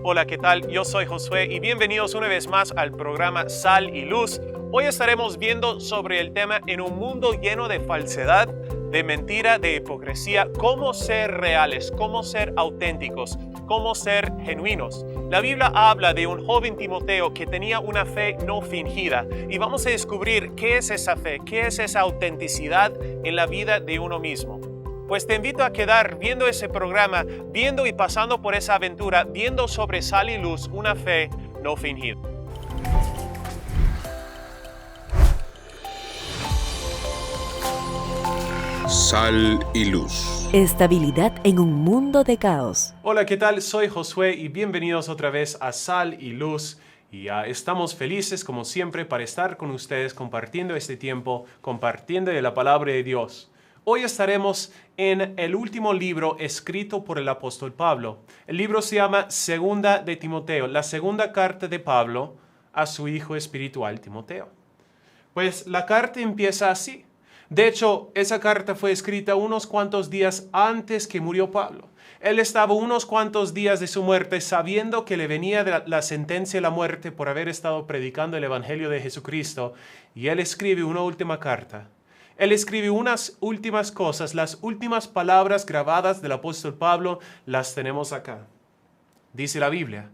Hola, ¿qué tal? Yo soy Josué y bienvenidos una vez más al programa Sal y Luz. Hoy estaremos viendo sobre el tema en un mundo lleno de falsedad, de mentira, de hipocresía, cómo ser reales, cómo ser auténticos, cómo ser genuinos. La Biblia habla de un joven Timoteo que tenía una fe no fingida y vamos a descubrir qué es esa fe, qué es esa autenticidad en la vida de uno mismo. Pues te invito a quedar viendo ese programa, viendo y pasando por esa aventura, viendo sobre Sal y Luz una fe no fingida. Sal y Luz. Estabilidad en un mundo de caos. Hola, ¿qué tal? Soy Josué y bienvenidos otra vez a Sal y Luz. Y estamos felices, como siempre, para estar con ustedes compartiendo este tiempo, compartiendo de la palabra de Dios. Hoy estaremos en el último libro escrito por el apóstol Pablo. El libro se llama Segunda de Timoteo, la segunda carta de Pablo a su hijo espiritual Timoteo. Pues la carta empieza así. De hecho, esa carta fue escrita unos cuantos días antes que murió Pablo. Él estaba unos cuantos días de su muerte sabiendo que le venía la sentencia de la muerte por haber estado predicando el evangelio de Jesucristo, y él escribe una última carta. Él escribe unas últimas cosas, las últimas palabras grabadas del apóstol Pablo las tenemos acá. Dice la Biblia: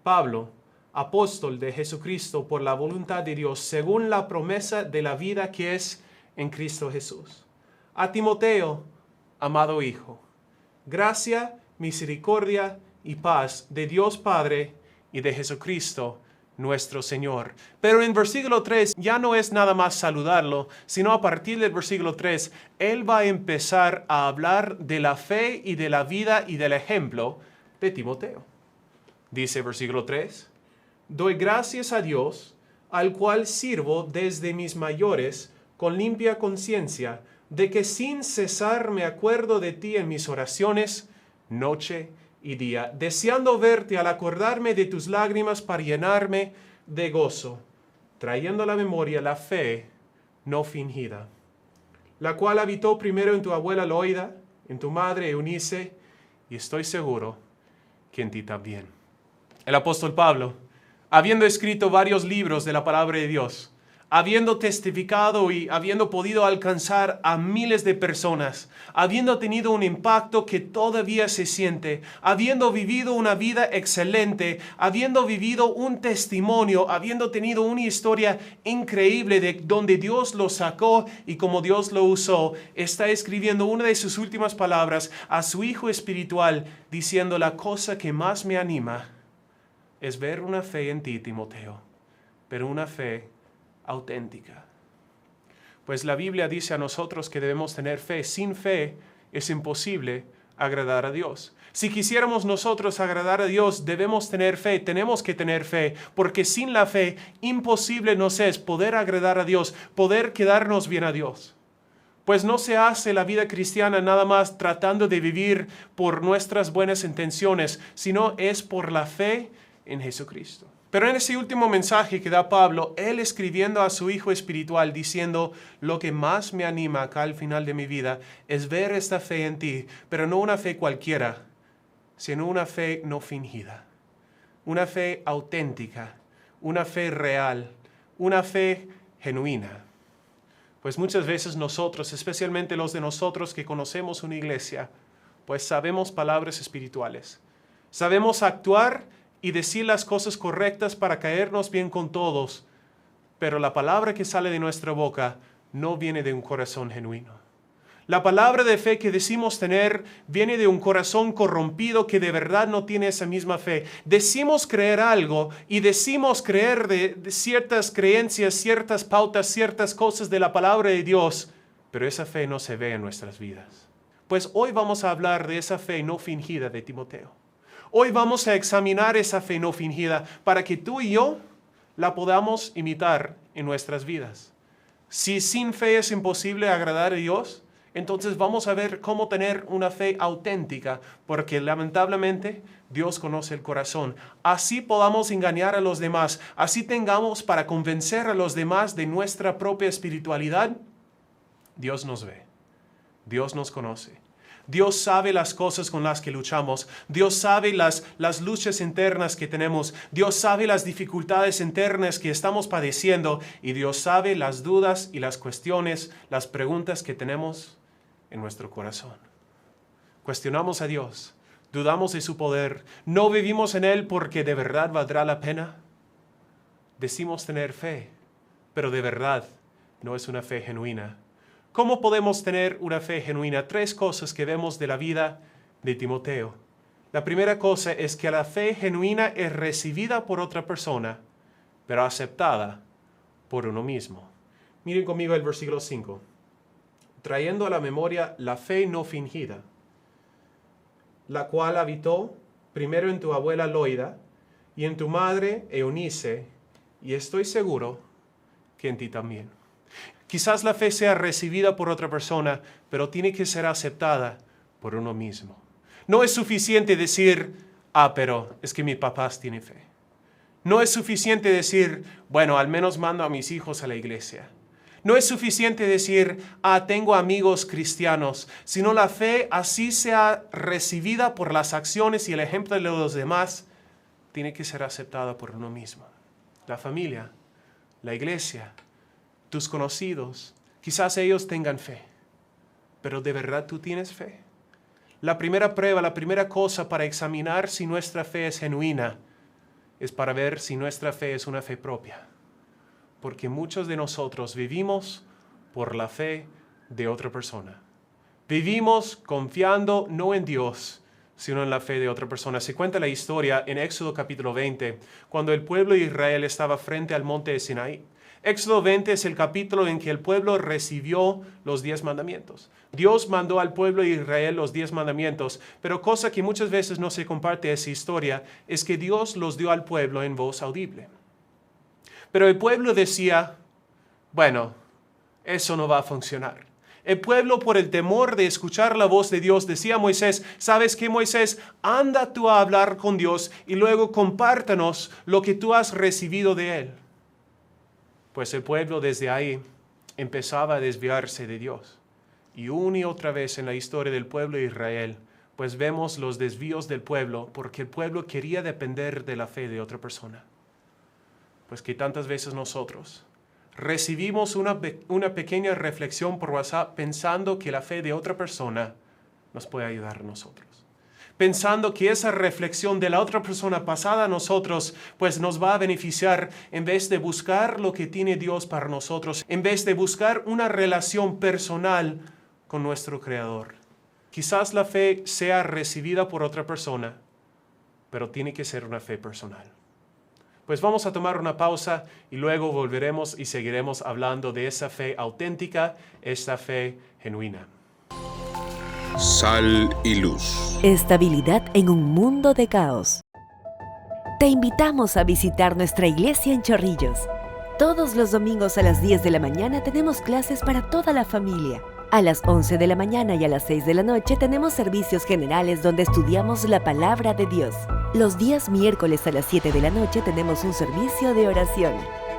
Pablo, apóstol de Jesucristo por la voluntad de Dios, según la promesa de la vida que es en Cristo Jesús. A Timoteo, amado hijo, gracia, misericordia y paz de Dios Padre y de Jesucristo nuestro Señor. Pero en versículo 3 ya no es nada más saludarlo, sino a partir del versículo 3, él va a empezar a hablar de la fe y de la vida y del ejemplo de Timoteo. Dice versículo 3, doy gracias a Dios, al cual sirvo desde mis mayores, con limpia conciencia, de que sin cesar me acuerdo de ti en mis oraciones, noche y día, deseando verte al acordarme de tus lágrimas para llenarme de gozo, trayendo a la memoria la fe no fingida, la cual habitó primero en tu abuela Loida, en tu madre Eunice, y estoy seguro que en ti también. El apóstol Pablo, habiendo escrito varios libros de la palabra de Dios, habiendo testificado y habiendo podido alcanzar a miles de personas, habiendo tenido un impacto que todavía se siente, habiendo vivido una vida excelente, habiendo vivido un testimonio, habiendo tenido una historia increíble de donde Dios lo sacó y cómo Dios lo usó, está escribiendo una de sus últimas palabras a su hijo espiritual, diciendo: la cosa que más me anima es ver una fe en ti, Timoteo, pero una fe auténtica. Pues la Biblia dice a nosotros que debemos tener fe. Sin fe es imposible agradar a Dios. Si quisiéramos nosotros agradar a Dios, debemos tener fe, tenemos que tener fe, porque sin la fe imposible nos es poder agradar a Dios, poder quedarnos bien a Dios. Pues no se hace la vida cristiana nada más tratando de vivir por nuestras buenas intenciones, sino es por la fe en Jesucristo. Pero en ese último mensaje que da Pablo, él escribiendo a su hijo espiritual, diciendo: lo que más me anima acá al final de mi vida es ver esta fe en ti, pero no una fe cualquiera, sino una fe no fingida, una fe auténtica, una fe real, una fe genuina. Pues muchas veces nosotros, especialmente los de nosotros que conocemos una iglesia, pues sabemos palabras espirituales, sabemos actuar y decir las cosas correctas para caernos bien con todos, pero la palabra que sale de nuestra boca no viene de un corazón genuino. La palabra de fe que decimos tener viene de un corazón corrompido que de verdad no tiene esa misma fe. Decimos creer algo y decimos creer de ciertas creencias, ciertas pautas, ciertas cosas de la palabra de Dios, pero esa fe no se ve en nuestras vidas. Pues hoy vamos a hablar de esa fe no fingida de Timoteo. Hoy vamos a examinar esa fe no fingida para que tú y yo la podamos imitar en nuestras vidas. Si sin fe es imposible agradar a Dios, entonces vamos a ver cómo tener una fe auténtica, porque lamentablemente Dios conoce el corazón. Así podamos engañar a los demás, así tengamos para convencer a los demás de nuestra propia espiritualidad. Dios nos ve, Dios nos conoce. Dios sabe las cosas con las que luchamos. Dios sabe las luchas internas que tenemos. Dios sabe las dificultades internas que estamos padeciendo. Y Dios sabe las dudas y las cuestiones, las preguntas que tenemos en nuestro corazón. Cuestionamos a Dios. Dudamos de su poder. No vivimos en Él porque de verdad valdrá la pena. Decimos tener fe, pero de verdad no es una fe genuina. ¿Cómo podemos tener una fe genuina? 3 cosas que vemos de la vida de Timoteo. La primera cosa es que la fe genuina es recibida por otra persona, pero aceptada por uno mismo. Miren conmigo el versículo 5. Trayendo a la memoria la fe no fingida, la cual habitó primero en tu abuela Loida y en tu madre Eunice, y estoy seguro que en ti también. Quizás la fe sea recibida por otra persona, pero tiene que ser aceptada por uno mismo. No es suficiente decir, pero es que mis papás tienen fe. No es suficiente decir, bueno, al menos mando a mis hijos a la iglesia. No es suficiente decir, tengo amigos cristianos, sino la fe, así sea recibida por las acciones y el ejemplo de los demás, tiene que ser aceptada por uno mismo. La familia, la iglesia, tus conocidos, quizás ellos tengan fe, pero ¿de verdad tú tienes fe? La primera prueba, la primera cosa para examinar si nuestra fe es genuina, es para ver si nuestra fe es una fe propia. Porque muchos de nosotros vivimos por la fe de otra persona. Vivimos confiando no en Dios, sino en la fe de otra persona. Se cuenta la historia en Éxodo capítulo 20, cuando el pueblo de Israel estaba frente al monte de Sinaí. Éxodo 20 es el capítulo en que el pueblo recibió los 10 mandamientos. Dios mandó al pueblo de Israel los 10 mandamientos, pero cosa que muchas veces no se comparte esa historia es que Dios los dio al pueblo en voz audible. Pero el pueblo decía, bueno, eso no va a funcionar. El pueblo, por el temor de escuchar la voz de Dios, decía a Moisés, ¿sabes qué, Moisés? Anda tú a hablar con Dios y luego compártanos lo que tú has recibido de Él. Pues el pueblo desde ahí empezaba a desviarse de Dios. Y una y otra vez en la historia del pueblo de Israel, pues vemos los desvíos del pueblo porque el pueblo quería depender de la fe de otra persona. Pues que tantas veces nosotros recibimos una pequeña reflexión por WhatsApp pensando que la fe de otra persona nos puede ayudar a nosotros. Pensando que esa reflexión de la otra persona pasada a nosotros pues nos va a beneficiar en vez de buscar lo que tiene Dios para nosotros, en vez de buscar una relación personal con nuestro Creador. Quizás la fe sea recibida por otra persona, pero tiene que ser una fe personal. Pues vamos a tomar una pausa y luego volveremos y seguiremos hablando de esa fe auténtica, esa fe genuina. Sal y luz. Estabilidad en un mundo de caos. Te invitamos a visitar nuestra iglesia en Chorrillos. Todos los domingos a las 10 de la mañana tenemos clases para toda la familia. A las 11 de la mañana y a las 6 de la noche tenemos servicios generales donde estudiamos la palabra de Dios. Los días miércoles a las 7 de la noche tenemos un servicio de oración.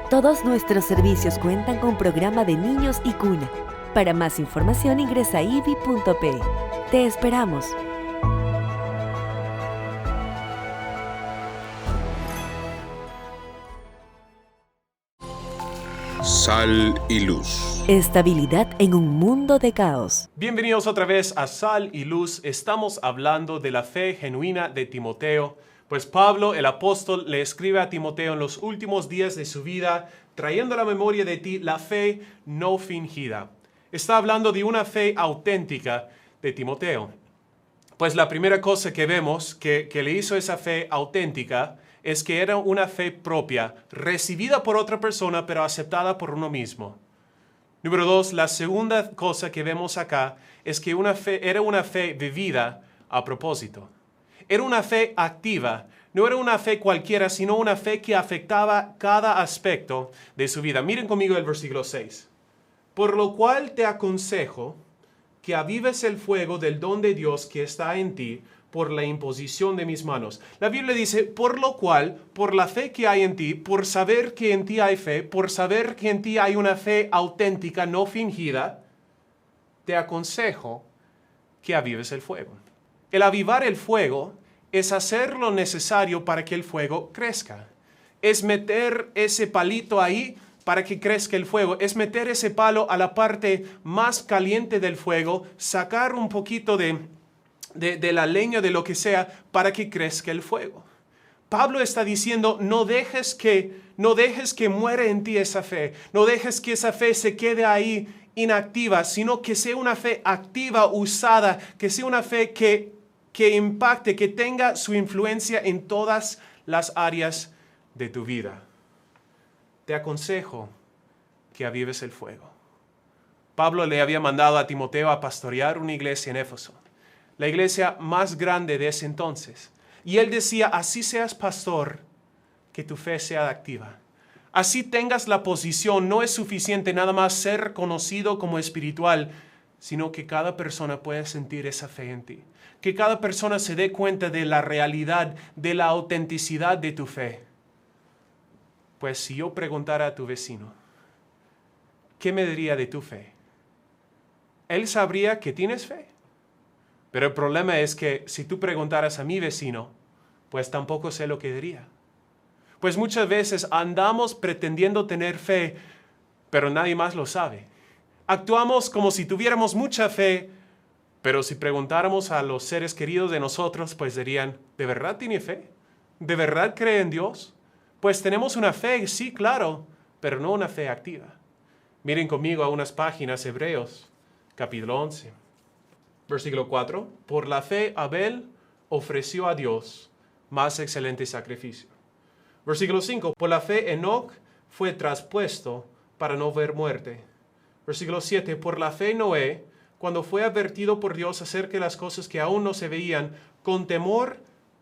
Todos nuestros servicios cuentan con programa de niños y cuna. Para más información ingresa a ibi.pe. Te esperamos. Sal y luz. Estabilidad en un mundo de caos. Bienvenidos otra vez a Sal y Luz. Estamos hablando de la fe genuina de Timoteo. Pues Pablo, el apóstol, le escribe a Timoteo en los últimos días de su vida, trayendo a la memoria de ti la fe no fingida. Está hablando de una fe auténtica de Timoteo. Pues la primera cosa que vemos que le hizo esa fe auténtica es que era una fe propia, recibida por otra persona, pero aceptada por uno mismo. Número 2, la segunda cosa que vemos acá es que era una fe vivida a propósito. Era una fe activa, no era una fe cualquiera, sino una fe que afectaba cada aspecto de su vida. Miren conmigo el versículo 6. Por lo cual te aconsejo que avives el fuego del don de Dios que está en ti por la imposición de mis manos. La Biblia dice, por lo cual, por la fe que hay en ti, por saber que en ti hay fe, por saber que en ti hay una fe auténtica, no fingida, te aconsejo que avives el fuego. El avivar el fuego es hacer lo necesario para que el fuego crezca. Es meter ese palito ahí para que crezca el fuego. Es meter ese palo a la parte más caliente del fuego, sacar un poquito de la leña, de lo que sea, para que crezca el fuego. Pablo está diciendo, no dejes que muera en ti esa fe. No dejes que esa fe se quede ahí inactiva, sino que sea una fe activa, usada, que sea una fe que impacte, que tenga su influencia en todas las áreas de tu vida. Te aconsejo que avives el fuego. Pablo le había mandado a Timoteo a pastorear una iglesia en Éfeso, la iglesia más grande de ese entonces. Y él decía, así seas pastor, que tu fe sea activa. Así tengas la posición, no es suficiente nada más ser conocido como espiritual, sino que cada persona pueda sentir esa fe en ti. Que cada persona se dé cuenta de la realidad, de la autenticidad de tu fe. Pues si yo preguntara a tu vecino, ¿qué me diría de tu fe? Él sabría que tienes fe. Pero el problema es que si tú preguntaras a mi vecino, pues tampoco sé lo que diría. Pues muchas veces andamos pretendiendo tener fe, pero nadie más lo sabe. Actuamos como si tuviéramos mucha fe, pero si preguntáramos a los seres queridos de nosotros, pues dirían, ¿de verdad tiene fe? ¿De verdad cree en Dios? Pues tenemos una fe, sí, claro, pero no una fe activa. Miren conmigo a unas páginas, Hebreos, capítulo 11. Versículo 4, por la fe Abel ofreció a Dios más excelente sacrificio. Versículo 5, por la fe Enoc fue traspuesto para no ver muerte. Versículo 7, por la fe Noé, cuando fue advertido por Dios acerca de las cosas que aún no se veían, con temor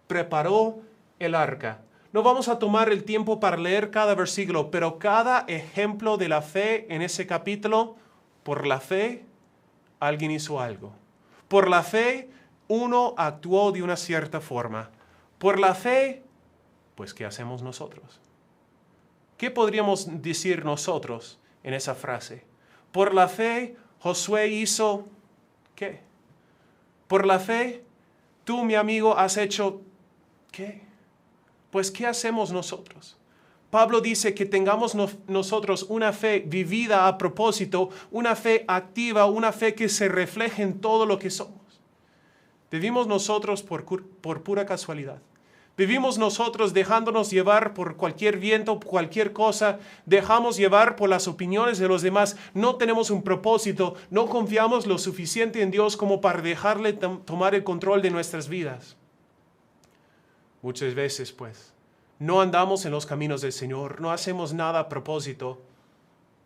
preparó el arca. No vamos a tomar el tiempo para leer cada versículo, pero cada ejemplo de la fe en ese capítulo, por la fe, alguien hizo algo. Por la fe, uno actuó de una cierta forma. Por la fe, pues, ¿qué hacemos nosotros? ¿Qué podríamos decir nosotros en esa frase? Por la fe, Josué hizo, ¿qué? Por la fe, tú, mi amigo, has hecho, ¿qué? Pues, ¿qué hacemos nosotros? Pablo dice que tengamos nosotros una fe vivida a propósito, una fe activa, una fe que se refleje en todo lo que somos. ¿Vivimos nosotros por pura casualidad? ¿Vivimos nosotros dejándonos llevar por cualquier viento, cualquier cosa? ¿Dejamos llevar por las opiniones de los demás? ¿No tenemos un propósito? ¿No confiamos lo suficiente en Dios como para dejarle tomar el control de nuestras vidas? Muchas veces, pues, no andamos en los caminos del Señor, no hacemos nada a propósito.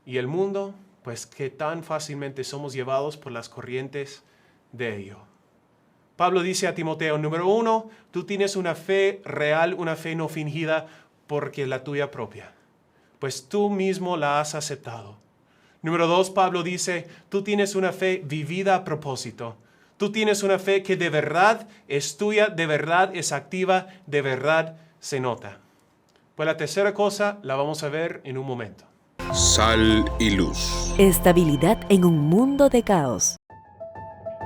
Y el mundo, pues que tan fácilmente somos llevados por las corrientes de ello. Pablo dice a Timoteo, número 1, tú tienes una fe real, una fe no fingida, porque es la tuya propia. Pues tú mismo la has aceptado. Número 2, Pablo dice, tú tienes una fe vivida a propósito. Tú tienes una fe que de verdad es tuya, de verdad es activa, de verdad se nota. Pues la tercera cosa la vamos a ver en un momento. Sal y luz. Estabilidad en un mundo de caos.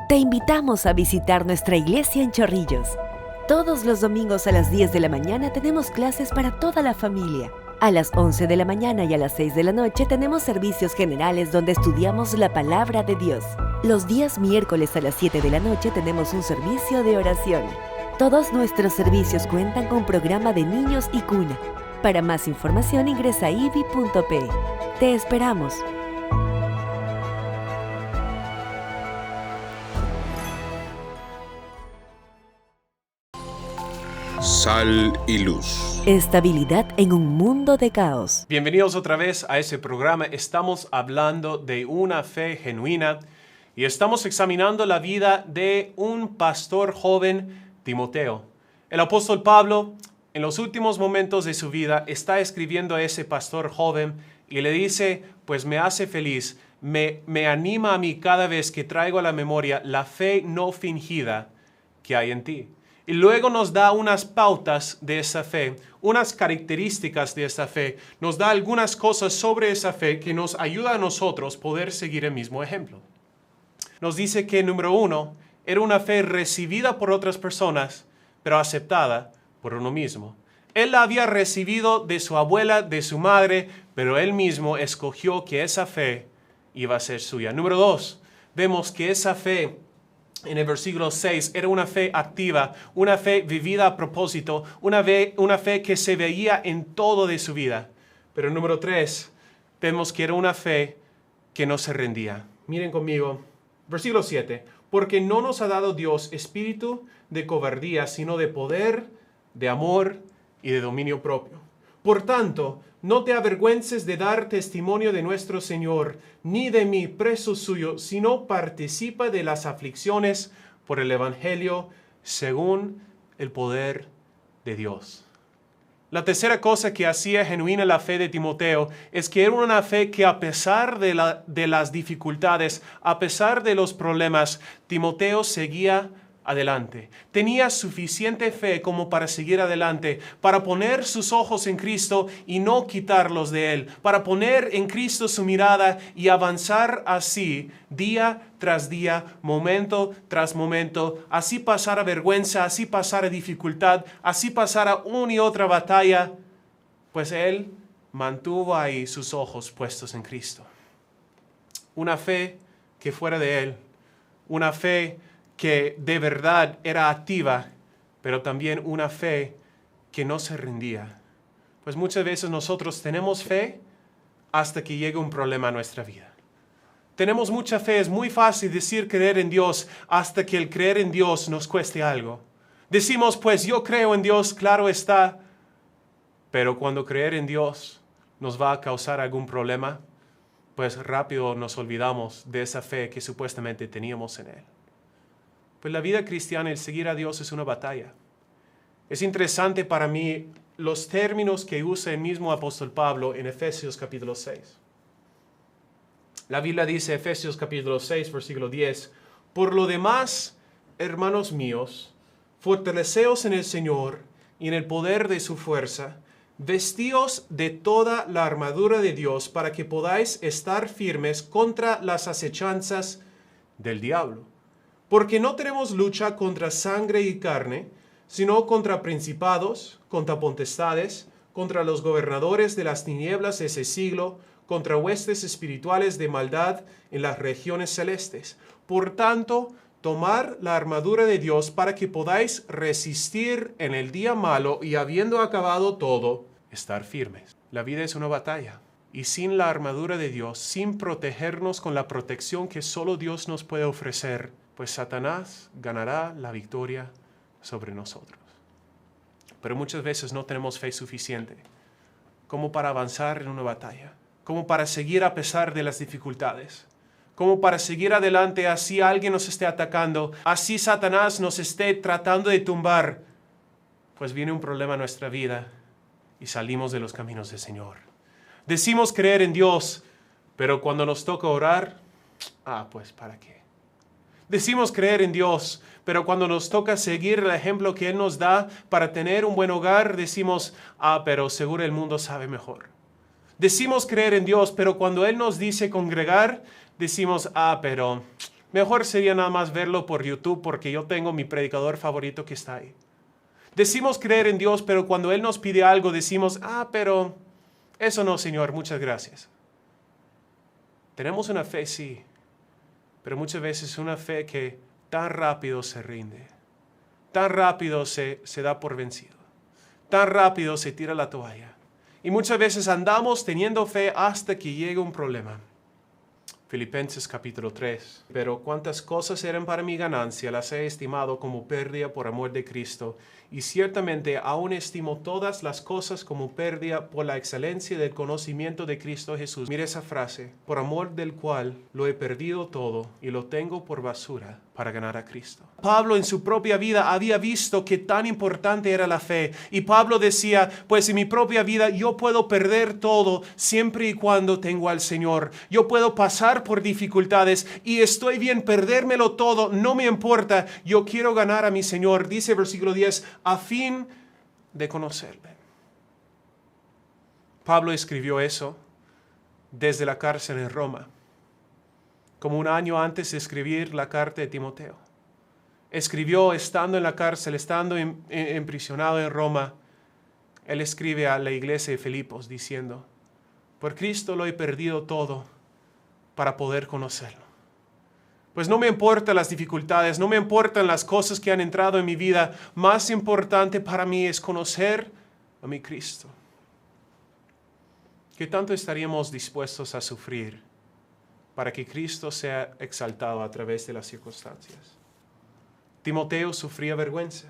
Te invitamos a visitar nuestra iglesia en Chorrillos. Todos los domingos a las 10 de la mañana tenemos clases para toda la familia. A las 11 de la mañana y a las 6 de la noche tenemos servicios generales donde estudiamos la palabra de Dios. Los días miércoles a las 7 de la noche tenemos un servicio de oración. Todos nuestros servicios cuentan con programa de niños y cuna. Para más información ingresa a ivi.pe. Te esperamos. Sal y luz. Estabilidad en un mundo de caos. Bienvenidos otra vez a ese programa. Estamos hablando de una fe genuina y estamos examinando la vida de un pastor joven, Timoteo. El apóstol Pablo, en los últimos momentos de su vida, está escribiendo a ese pastor joven y le dice, pues me hace feliz, me anima a mí cada vez que traigo a la memoria la fe no fingida que hay en ti. Y luego nos da unas pautas de esa fe, unas características de esa fe, nos da algunas cosas sobre esa fe que nos ayuda a nosotros poder seguir el mismo ejemplo. Nos dice que, número 1, Era una fe recibida por otras personas, pero aceptada por uno mismo. Él la había recibido de su abuela, de su madre, pero él mismo escogió que esa fe iba a ser suya. Número 2, vemos que esa fe en el versículo 6 era una fe activa, una fe vivida a propósito, una fe que se veía en todo de su vida. Pero número 3, vemos que era una fe que no se rendía. Miren conmigo, versículo 7. Porque no nos ha dado Dios espíritu de cobardía, sino de poder, de amor y de dominio propio. Por tanto, no te avergüences de dar testimonio de nuestro Señor, ni de mí, preso suyo, sino participa de las aflicciones por el Evangelio según el poder de Dios. La tercera cosa que hacía genuina la fe de Timoteo es que era una fe que a pesar de las dificultades, a pesar de los problemas, Timoteo seguía adelante. Tenía suficiente fe como para seguir adelante, para poner sus ojos en Cristo y no quitarlos de Él, para poner en Cristo su mirada y avanzar así día tras día, momento tras momento, así pasara vergüenza, así pasara dificultad, así pasara una y otra batalla, pues Él mantuvo ahí sus ojos puestos en Cristo. Una fe que fuera de Él, una fe que de verdad era activa, pero también una fe que no se rendía. Pues muchas veces nosotros tenemos fe hasta que llega un problema a nuestra vida. Tenemos mucha fe, es muy fácil decir creer en Dios hasta que el creer en Dios nos cueste algo. Decimos, pues yo creo en Dios, claro está, pero cuando creer en Dios nos va a causar algún problema, pues rápido nos olvidamos de esa fe que supuestamente teníamos en Él. Pues la vida cristiana, el seguir a Dios es una batalla. Es interesante para mí los términos que usa el mismo apóstol Pablo en Efesios capítulo 6. La Biblia dice, Efesios capítulo 6, versículo 10, por lo demás, hermanos míos, fortaleceos en el Señor y en el poder de su fuerza, vestíos de toda la armadura de Dios para que podáis estar firmes contra las acechanzas del diablo. Porque no tenemos lucha contra sangre y carne, sino contra principados, contra potestades, contra los gobernadores de las tinieblas de ese siglo, contra huestes espirituales de maldad en las regiones celestes. Por tanto, tomar la armadura de Dios para que podáis resistir en el día malo y habiendo acabado todo, estar firmes. La vida es una batalla. Y sin la armadura de Dios, sin protegernos con la protección que solo Dios nos puede ofrecer, pues Satanás ganará la victoria sobre nosotros. Pero muchas veces no tenemos fe suficiente como para avanzar en una batalla, como para seguir a pesar de las dificultades, como para seguir adelante así alguien nos esté atacando, así Satanás nos esté tratando de tumbar, pues viene un problema a nuestra vida y salimos de los caminos del Señor. Decimos creer en Dios, pero cuando nos toca orar, pues ¿para qué? Decimos creer en Dios, pero cuando nos toca seguir el ejemplo que Él nos da para tener un buen hogar, decimos, pero seguro el mundo sabe mejor. Decimos creer en Dios, pero cuando Él nos dice congregar, decimos, pero mejor sería nada más verlo por YouTube porque yo tengo mi predicador favorito que está ahí. Decimos creer en Dios, pero cuando Él nos pide algo, decimos, pero eso no, Señor, muchas gracias. Tenemos una fe, sí, pero muchas veces una fe que tan rápido se rinde, tan rápido se da por vencido, tan rápido se tira la toalla. Y muchas veces andamos teniendo fe hasta que llega un problema. Filipenses capítulo 3. Pero cuantas cosas eran para mi ganancia, las he estimado como pérdida por amor de Cristo. Y ciertamente aún estimo todas las cosas como pérdida por la excelencia del conocimiento de Cristo Jesús. Mire esa frase, por amor del cual lo he perdido todo y lo tengo por basura para ganar a Cristo. Pablo en su propia vida había visto que tan importante era la fe. Y Pablo decía, pues en mi propia vida yo puedo perder todo siempre y cuando tengo al Señor. Yo puedo pasar por dificultades y estoy bien perdérmelo todo, no me importa. Yo quiero ganar a mi Señor, dice versículo 10, a fin de conocerle. Pablo escribió eso desde la cárcel en Roma, como un año antes de escribir la carta de Timoteo. escribió estando en la cárcel, estando emprisionado en Roma. Él escribe a la iglesia de Filipos diciendo: por Cristo lo he perdido todo para poder conocerlo. Pues no me importan las dificultades, no me importan las cosas que han entrado en mi vida. Más importante para mí es conocer a mi Cristo. ¿Qué tanto estaríamos dispuestos a sufrir para que Cristo sea exaltado a través de las circunstancias? Timoteo sufría vergüenza.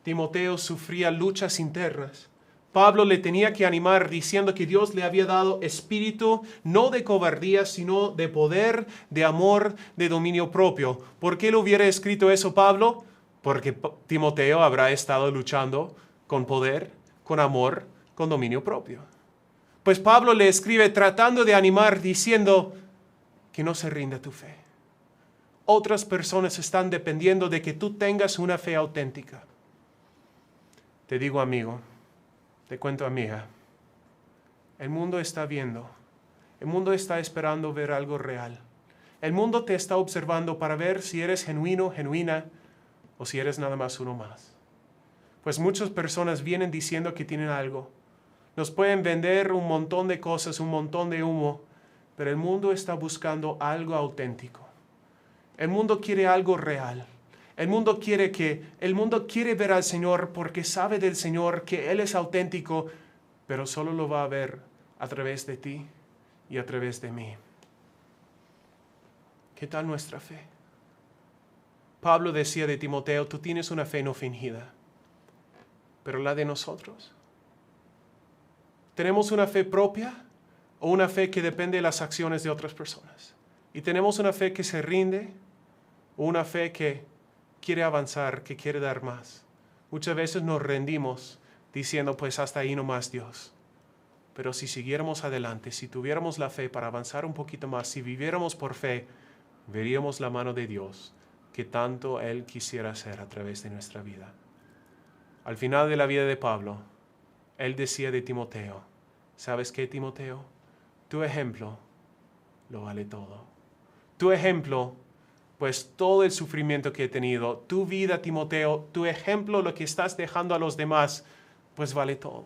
Timoteo sufría luchas internas. Pablo le tenía que animar diciendo que Dios le había dado espíritu no de cobardía, sino de poder, de amor, de dominio propio. ¿Por qué le hubiera escrito eso Pablo? Porque Timoteo habrá estado luchando con poder, con amor, con dominio propio. Pues Pablo le escribe tratando de animar diciendo que no se rinda tu fe. Otras personas están dependiendo de que tú tengas una fe auténtica. Te digo, amigo, te cuento, amiga, el mundo está viendo, el mundo está esperando ver algo real. El mundo te está observando para ver si eres genuino, genuina, o si eres nada más uno más. Pues muchas personas vienen diciendo que tienen algo. Nos pueden vender un montón de cosas, un montón de humo, pero el mundo está buscando algo auténtico. El mundo quiere algo real. El mundo quiere ver al Señor porque sabe del Señor que Él es auténtico, pero solo lo va a ver a través de ti y a través de mí. ¿Qué tal nuestra fe? Pablo decía de Timoteo: tú tienes una fe no fingida, pero la de nosotros. ¿Tenemos una fe propia o una fe que depende de las acciones de otras personas? ¿Y tenemos una fe que se rinde o una fe que quiere avanzar, que quiere dar más? Muchas veces nos rendimos diciendo: pues hasta ahí nomás, Dios. Pero si siguiéramos adelante, si tuviéramos la fe para avanzar un poquito más, si viviéramos por fe, veríamos la mano de Dios que tanto Él quisiera hacer a través de nuestra vida. Al final de la vida de Pablo, él decía de Timoteo: ¿sabes qué, Timoteo? Tu ejemplo lo vale todo. Tu ejemplo, pues todo el sufrimiento que he tenido, tu vida, Timoteo, tu ejemplo, lo que estás dejando a los demás, pues vale todo.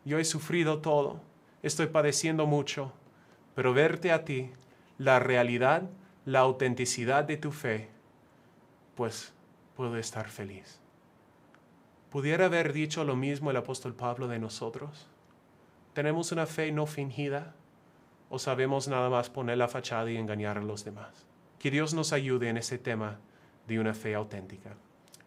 Yo he sufrido todo, estoy padeciendo mucho, pero verte a ti, la realidad, la autenticidad de tu fe, pues puedo estar feliz. ¿Pudiera haber dicho lo mismo el apóstol Pablo de nosotros? ¿Tenemos una fe no fingida o sabemos nada más poner la fachada y engañar a los demás? Que Dios nos ayude en ese tema de una fe auténtica.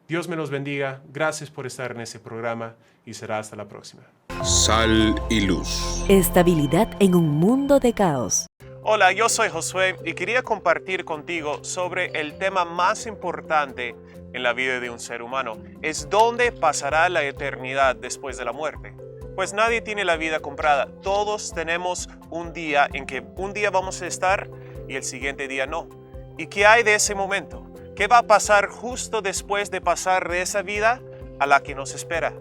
Dios me los bendiga. Gracias por estar en ese programa y será hasta la próxima. Sal y luz. Estabilidad en un mundo de caos. Hola, yo soy Josué y quería compartir contigo sobre el tema más importante en la vida de un ser humano. Es dónde pasará la eternidad después de la muerte. Pues nadie tiene la vida comprada. Todos tenemos un día en que un día vamos a estar y el siguiente día no. ¿Y qué hay de ese momento? ¿Qué va a pasar justo después de pasar de esa vida a la que nos espera?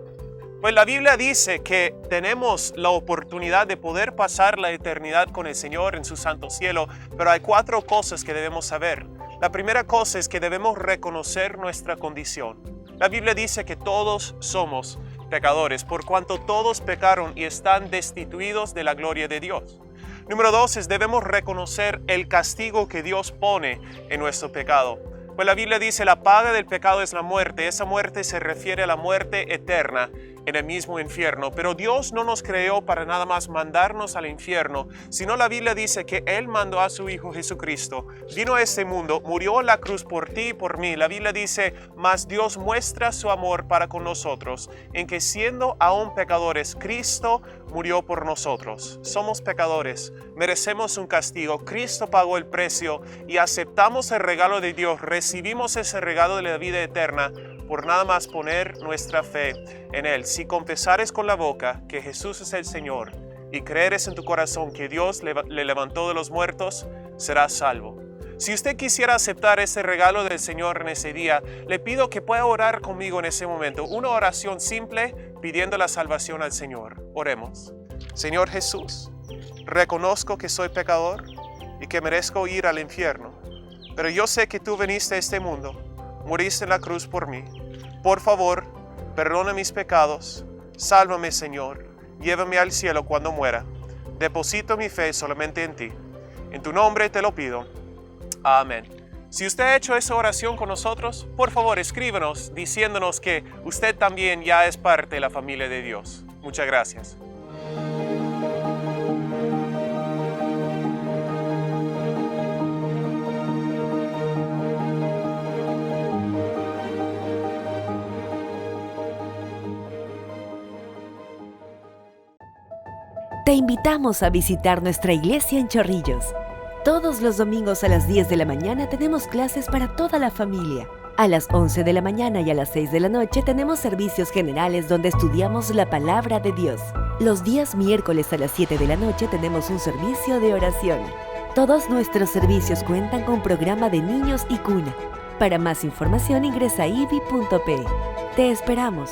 Pues la Biblia dice que tenemos la oportunidad de poder pasar la eternidad con el Señor en su santo cielo, pero hay 4 cosas que debemos saber. La primera cosa es que debemos reconocer nuestra condición. La Biblia dice que todos somos pecadores, por cuanto todos pecaron y están destituidos de la gloria de Dios. Número 2 es debemos reconocer el castigo que Dios pone en nuestro pecado. Pues la Biblia dice: la paga del pecado es la muerte. Esa muerte se refiere a la muerte eterna en el mismo infierno. Pero Dios no nos creó para nada más mandarnos al infierno, sino la Biblia dice que Él mandó a su Hijo Jesucristo. Vino a este mundo, murió en la cruz por ti y por mí. La Biblia dice: mas Dios muestra su amor para con nosotros, en que siendo aún pecadores, Cristo murió por nosotros. Somos pecadores, merecemos un castigo. Cristo pagó el precio y aceptamos el regalo de Dios. Recibimos ese regalo de la vida eterna por nada más poner nuestra fe en Él. Si confesares con la boca que Jesús es el Señor y creeres en tu corazón que Dios le levantó de los muertos, serás salvo. Si usted quisiera aceptar ese regalo del Señor en ese día, le pido que pueda orar conmigo en ese momento. Una oración simple pidiendo la salvación al Señor. Oremos. Señor Jesús, reconozco que soy pecador y que merezco ir al infierno. Pero yo sé que tú viniste a este mundo, moriste en la cruz por mí. Por favor, perdona mis pecados, sálvame, Señor, llévame al cielo cuando muera. Deposito mi fe solamente en ti. En tu nombre te lo pido. Amén. Si usted ha hecho esa oración con nosotros, por favor escríbanos diciéndonos que usted también ya es parte de la familia de Dios. Muchas gracias. Te invitamos a visitar nuestra iglesia en Chorrillos. Todos los domingos a las 10 de la mañana tenemos clases para toda la familia. A las 11 de la mañana y a las 6 de la noche tenemos servicios generales donde estudiamos la palabra de Dios. Los días miércoles a las 7 de la noche tenemos un servicio de oración. Todos nuestros servicios cuentan con programa de niños y cuna. Para más información ingresa a ibi.pe. Te esperamos.